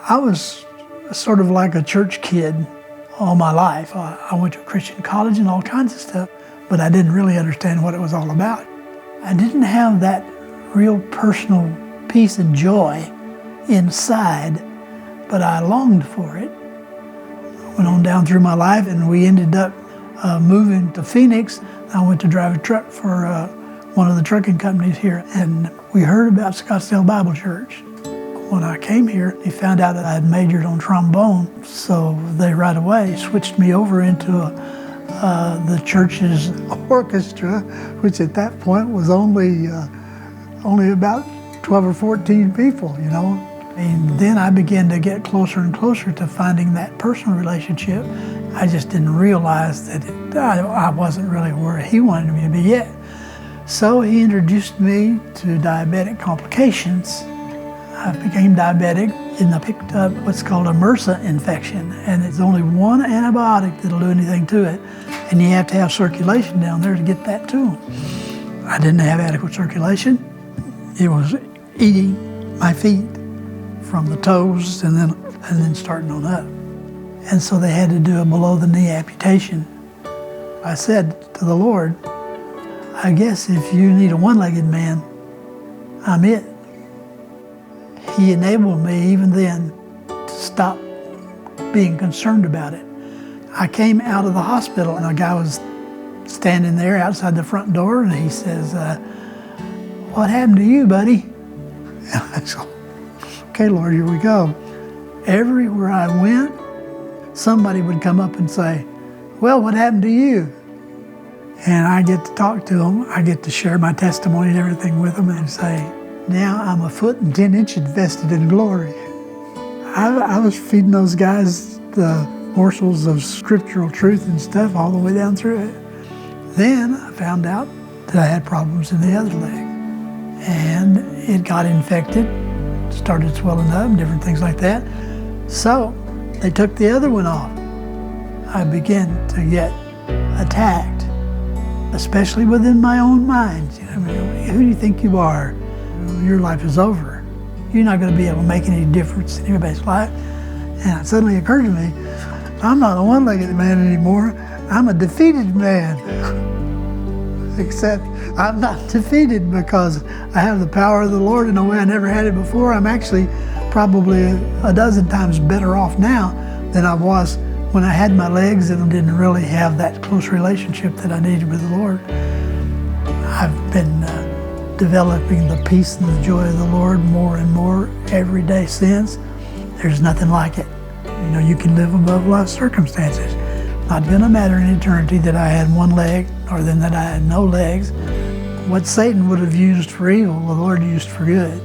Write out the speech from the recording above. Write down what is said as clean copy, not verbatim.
I was sort of like a church kid all my life. I went to a Christian college and all kinds of stuff, but I didn't really understand what it was all about. I didn't have that real personal peace and joy inside, but I longed for it. I went on down through my life, and we ended up moving to Phoenix. I went to drive a truck for one of the trucking companies here, and we heard about Scottsdale Bible Church. When I came here, they found out that I had majored on trombone, so they right away switched me over into the church's orchestra, which at that point was only about 12 or 14 people, you know. And then I began to get closer and closer to finding that personal relationship. I just didn't realize that I wasn't really where he wanted me to be yet. So he introduced me to diabetic complications. I became diabetic and I picked up what's called a MRSA infection, and it's only one antibiotic that'll do anything to it, and you have to have circulation down there to get that to them. I didn't have adequate circulation. It was eating my feet from the toes and then starting on up. And so they had to do a below-the-knee amputation. I said to the Lord, I guess if you need a one-legged man, I'm it. He enabled me even then to stop being concerned about it. I came out of the hospital and a guy was standing there outside the front door, and he says, what happened to you, buddy? And I said, okay, Lord, here we go. Everywhere I went, somebody would come up and say, well, what happened to you? And I get to talk to them. I get to share my testimony and everything with them and say, now I'm 1 foot and 10 inches invested in glory. I was feeding those guys the morsels of scriptural truth and stuff all the way down through it. Then I found out that I had problems in the other leg. And it got infected, started swelling up and different things like that. So they took the other one off. I began to get attacked, especially within my own mind. You know, who do you think you are? Your life is over. You're not going to be able to make any difference in anybody's life. And it suddenly occurred to me, I'm not a one-legged man anymore. I'm a defeated man. Except I'm not defeated because I have the power of the Lord in a way I never had it before. I'm actually probably a dozen times better off now than I was when I had my legs and didn't really have that close relationship that I needed with the Lord. I've been developing the peace and the joy of the Lord more and more every day since. There's nothing like it. You know, you can live above life's circumstances. Not gonna matter in eternity that I had one leg or then that I had no legs. What Satan would have used for evil, the Lord used for good.